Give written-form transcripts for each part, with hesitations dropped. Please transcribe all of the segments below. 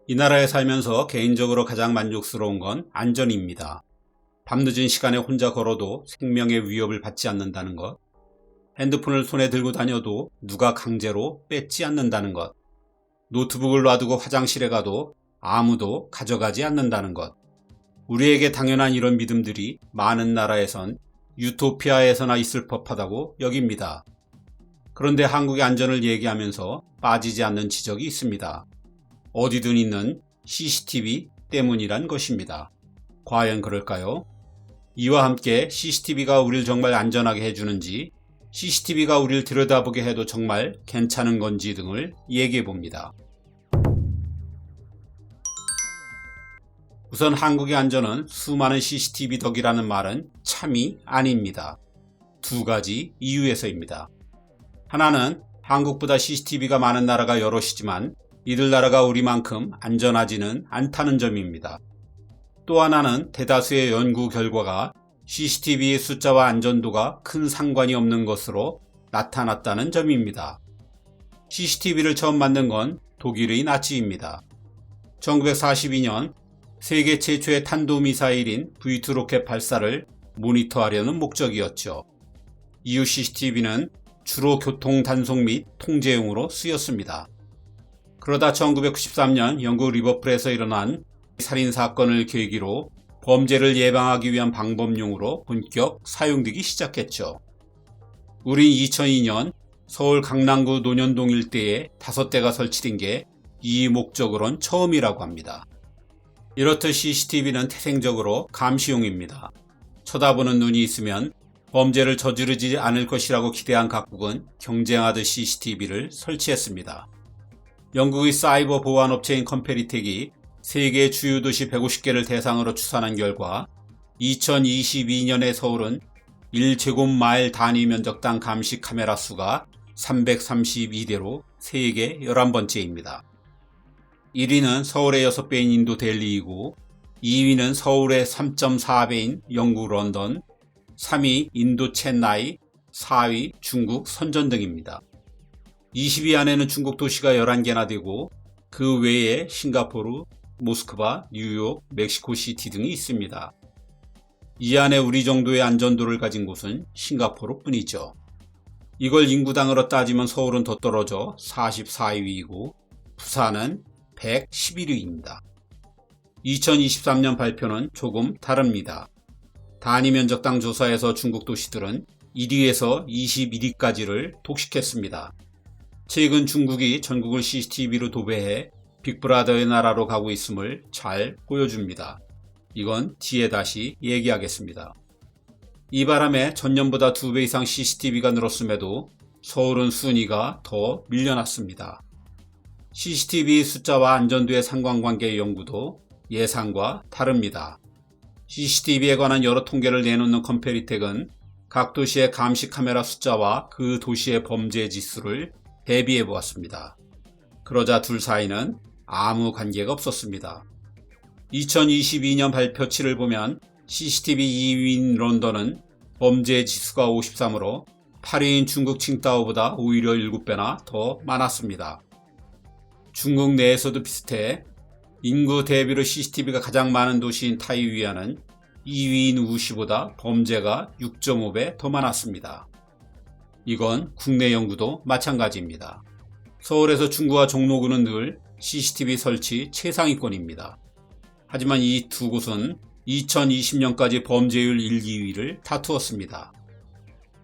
이 나라에 살면서 개인적으로 가장 만족스러운 건 안전입니다. 밤늦은 시간에 혼자 걸어도 생명의 위협을 받지 않는다는 것, 핸드폰을 손에 들고 다녀도 누가 강제로 뺏지 않는다는 것, 노트북을 놔두고 화장실에 가도 아무도 가져가지 않는다는 것. 우리에게 당연한 이런 믿음들이 많은 나라에선 유토피아에서나 있을 법하다고 여깁니다. 그런데 한국의 안전을 얘기하면서 빠지지 않는 지적이 있습니다. 어디든 있는 CCTV 때문이란 것입니다. 과연 그럴까요? 이와 함께 CCTV가 우리를 정말 안전하게 해주는지, CCTV가 우리를 들여다보게 해도 정말 괜찮은 건지 등을 얘기해 봅니다. 우선 한국의 안전은 수많은 CCTV 덕이라는 말은 참이 아닙니다. 두 가지 이유에서입니다. 하나는 한국보다 CCTV가 많은 나라가 여럿이지만 이들 나라가 우리만큼 안전하지는 않다는 점입니다. 또 하나는 대다수의 연구 결과가 CCTV의 숫자와 안전도가 큰 상관이 없는 것으로 나타났다는 점입니다. CCTV를 처음 만든 건 독일의 나치입니다. 1942년 세계 최초의 탄도미사일인 V2 로켓 발사를 모니터하려는 목적이었죠. 이후 CCTV는 주로 교통 단속 및 통제용으로 쓰였습니다. 그러다 1993년 영국 리버풀에서 일어난 살인사건을 계기로 범죄를 예방하기 위한 방법용으로 본격 사용되기 시작했죠. 우린 2002년 서울 강남구 논현동 일대에 5대가 설치된 게 이 목적으론 처음이라고 합니다. 이렇듯 CCTV는 태생적으로 감시용입니다. 쳐다보는 눈이 있으면 범죄를 저지르지 않을 것이라고 기대한 각국은 경쟁하듯 CCTV를 설치했습니다. 영국의 사이버 보안업체인 컴페리텍이 세계 주요 도시 150개를 대상으로 추산한 결과 2022년의 서울은 1제곱마일 단위 면적당 감시 카메라 수가 332대로 세계 11번째입니다. 1위는 서울의 6배인 인도 델리이고 2위는 서울의 3.4배인 영국 런던, 3위 인도 첸나이, 4위 중국 선전 등입니다. 20위 안에는 중국 도시가 11개나 되고 그 외에 싱가포르, 모스크바, 뉴욕, 멕시코시티 등이 있습니다. 이 안에 우리 정도의 안전도를 가진 곳은 싱가포르 뿐이죠. 이걸 인구당으로 따지면 서울은 더 떨어져 44위이고 부산은 111위입니다. 2023년 발표는 조금 다릅니다. 단위 면적당 조사에서 중국 도시들은 1위에서 21위까지를 독식했습니다. 최근 중국이 전국을 CCTV로 도배해 빅브라더의 나라로 가고 있음을 잘 보여줍니다. 이건 뒤에 다시 얘기하겠습니다. 이 바람에 전년보다 2배 이상 CCTV가 늘었음에도 서울은 순위가 더 밀려났습니다. CCTV 숫자와 안전도의 상관관계 연구도 예상과 다릅니다. CCTV에 관한 여러 통계를 내놓는 컴페리텍은 각 도시의 감시 카메라 숫자와 그 도시의 범죄 지수를 대비해 보았습니다. 그러자 둘 사이는 아무 관계가 없었습니다. 2022년 발표치를 보면 CCTV 2위인 런던은 범죄 지수가 53으로 8위인 중국 칭다오보다 오히려 7배나 더 많았습니다. 중국 내에서도 비슷해 인구 대비로 CCTV가 가장 많은 도시인 타이위안은 2위인 우시보다 범죄가 6.5배 더 많았습니다. 이건 국내 연구도 마찬가지입니다. 서울에서 중구와 종로구는 늘 CCTV 설치 최상위권입니다. 하지만 이 두 곳은 2020년까지 범죄율 1, 2위를 다투었습니다.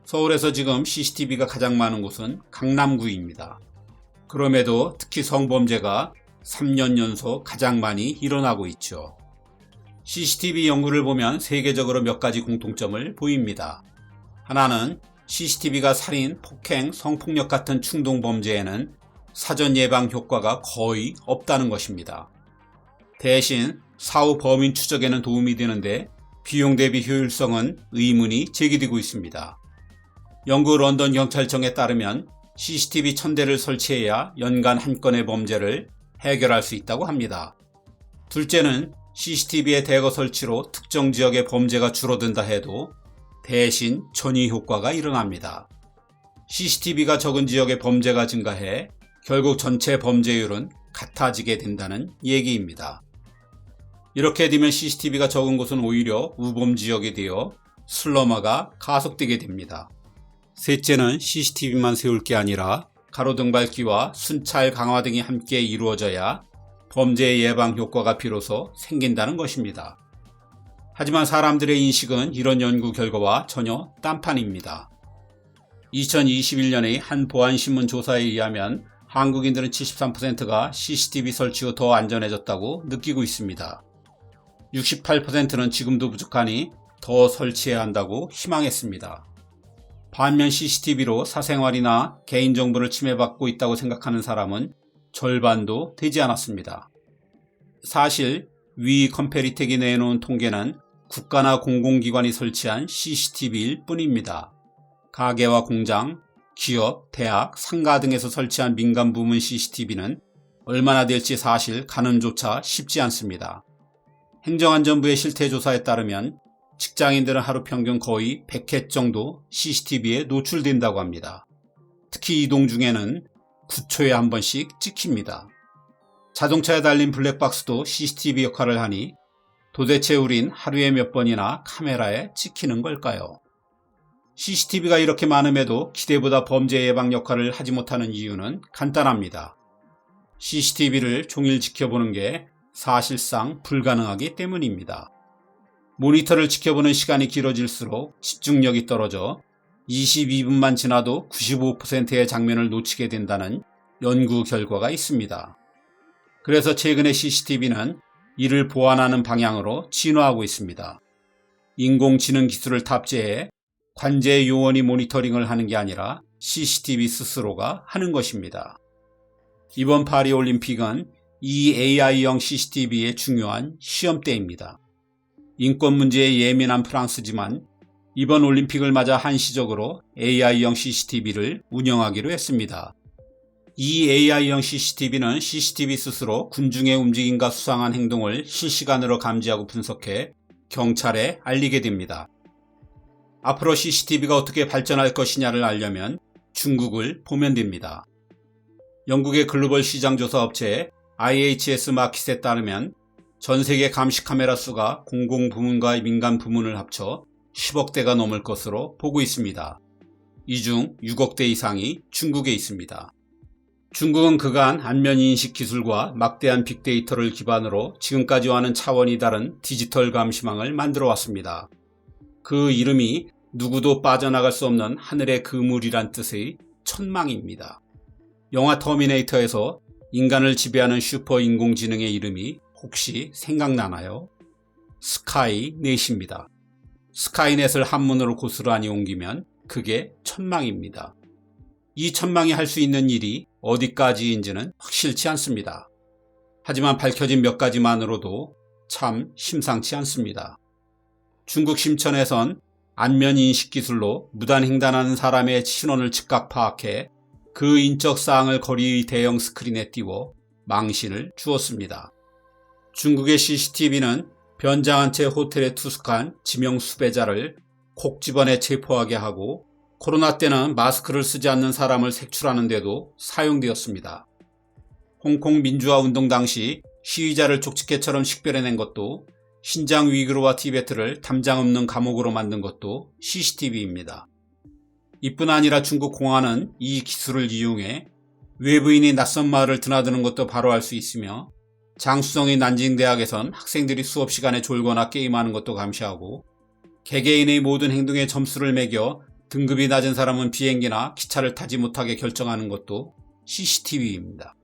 서울에서 지금 CCTV가 가장 많은 곳은 강남구입니다. 그럼에도 특히 성범죄가 3년 연속 가장 많이 일어나고 있죠. CCTV 연구를 보면 세계적으로 몇 가지 공통점을 보입니다. 하나는 CCTV가 살인, 폭행, 성폭력 같은 충동범죄에는 사전 예방 효과가 거의 없다는 것입니다. 대신 사후 범인 추적에는 도움이 되는데 비용 대비 효율성은 의문이 제기되고 있습니다. 영국 런던 경찰청에 따르면 CCTV 1000대를 설치해야 연간 한 건의 범죄를 해결할 수 있다고 합니다. 둘째는 CCTV의 대거 설치로 특정 지역의 범죄가 줄어든다 해도 대신 전이 효과가 일어납니다. CCTV가 적은 지역의 범죄가 증가해 결국 전체 범죄율은 같아지게 된다는 얘기입니다. 이렇게 되면 CCTV가 적은 곳은 오히려 우범 지역이 되어 슬럼화가 가속되게 됩니다. 셋째는 CCTV만 세울 게 아니라 가로등 밝기와 순찰 강화 등이 함께 이루어져야 범죄 예방 효과가 비로소 생긴다는 것입니다. 하지만 사람들의 인식은 이런 연구 결과와 전혀 딴판입니다. 2021년의 한 보안신문 조사에 의하면 한국인들은 73%가 CCTV 설치 후 더 안전해졌다고 느끼고 있습니다. 68%는 지금도 부족하니 더 설치해야 한다고 희망했습니다. 반면 CCTV로 사생활이나 개인정보를 침해받고 있다고 생각하는 사람은 절반도 되지 않았습니다. 사실 위 컴패리텍이 내놓은 통계는 국가나 공공기관이 설치한 CCTV일 뿐입니다. 가게와 공장, 기업, 대학, 상가 등에서 설치한 민간 부문 CCTV는 얼마나 될지 사실 가늠조차 쉽지 않습니다. 행정안전부의 실태조사에 따르면 직장인들은 하루 평균 거의 100회 정도 CCTV에 노출된다고 합니다. 특히 이동 중에는 9초에 한 번씩 찍힙니다. 자동차에 달린 블랙박스도 CCTV 역할을 하니 도대체 우린 하루에 몇 번이나 카메라에 찍히는 걸까요? CCTV가 이렇게 많음에도 기대보다 범죄 예방 역할을 하지 못하는 이유는 간단합니다. CCTV를 종일 지켜보는 게 사실상 불가능하기 때문입니다. 모니터를 지켜보는 시간이 길어질수록 집중력이 떨어져 22분만 지나도 95%의 장면을 놓치게 된다는 연구 결과가 있습니다. 그래서 최근에 CCTV는 이를 보완하는 방향으로 진화하고 있습니다. 인공지능 기술을 탑재해 관제 요원이 모니터링을 하는 게 아니라 CCTV 스스로가 하는 것입니다. 이번 파리올림픽은 이 AI형 CCTV의 중요한 시험대입니다. 인권 문제에 예민한 프랑스지만 이번 올림픽을 맞아 한시적으로 AI형 CCTV를 운영하기로 했습니다. 이 AI형 CCTV는 CCTV 스스로 군중의 움직임과 수상한 행동을 실시간으로 감지하고 분석해 경찰에 알리게 됩니다. 앞으로 CCTV가 어떻게 발전할 것이냐를 알려면 중국을 보면 됩니다. 영국의 글로벌 시장조사 업체 IHS 마켓에 따르면 전 세계 감시 카메라 수가 공공부문과 민간부문을 합쳐 10억 대가 넘을 것으로 보고 있습니다. 이 중 6억 대 이상이 중국에 있습니다. 중국은 그간 안면인식 기술과 막대한 빅데이터를 기반으로 지금까지와는 차원이 다른 디지털 감시망을 만들어 왔습니다. 그 이름이 누구도 빠져나갈 수 없는 하늘의 그물이란 뜻의 천망입니다. 영화 터미네이터에서 인간을 지배하는 슈퍼 인공지능의 이름이 혹시 생각나나요? 스카이넷입니다. 스카이넷을 한문으로 고스란히 옮기면 그게 천망입니다. 이 천망이 할 수 있는 일이 어디까지인지는 확실치 않습니다. 하지만 밝혀진 몇 가지만으로도 참 심상치 않습니다. 중국 심천에선 안면인식 기술로 무단횡단하는 사람의 신원을 즉각 파악해 그 인적 사항을 거리의 대형 스크린에 띄워 망신을 주었습니다. 중국의 CCTV는 변장한 채 호텔에 투숙한 지명 수배자를 콕 집어내 체포하게 하고 코로나 때는 마스크를 쓰지 않는 사람을 색출하는 데도 사용되었습니다. 홍콩 민주화 운동 당시 시위자를 족치개처럼 식별해낸 것도 신장 위구르와 티베트를 담장 없는 감옥으로 만든 것도 CCTV입니다. 이뿐 아니라 중국 공안은 이 기술을 이용해 외부인이 낯선 마을을 드나드는 것도 바로 알 수 있으며 장수성의 난징대학에선 학생들이 수업 시간에 졸거나 게임하는 것도 감시하고 개개인의 모든 행동에 점수를 매겨 등급이 낮은 사람은 비행기나 기차를 타지 못하게 결정하는 것도 CCTV입니다.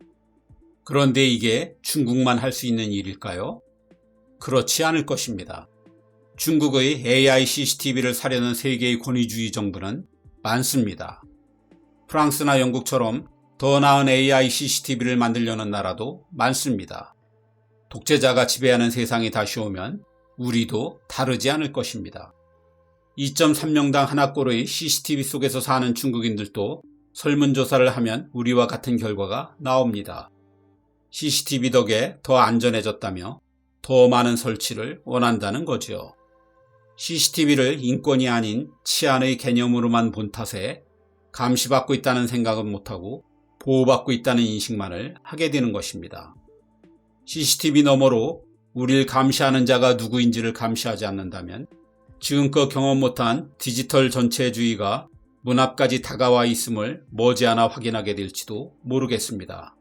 그런데 이게 중국만 할 수 있는 일일까요? 그렇지 않을 것입니다. 중국의 AI CCTV를 사려는 세계의 권위주의 정부는 많습니다. 프랑스나 영국처럼 더 나은 AI CCTV를 만들려는 나라도 많습니다. 독재자가 지배하는 세상이 다시 오면 우리도 다르지 않을 것입니다. 2.3명당 하나꼴의 CCTV 속에서 사는 중국인들도 설문조사를 하면 우리와 같은 결과가 나옵니다. CCTV 덕에 더 안전해졌다며 더 많은 설치를 원한다는 거죠. CCTV를 인권이 아닌 치안의 개념으로만 본 탓에 감시받고 있다는 생각은 못하고 보호받고 있다는 인식만을 하게 되는 것입니다. CCTV 너머로 우리를 감시하는 자가 누구인지를 감시하지 않는다면 지금껏 경험 못한 디지털 전체주의가 문 앞까지 다가와 있음을 머지않아 확인하게 될지도 모르겠습니다.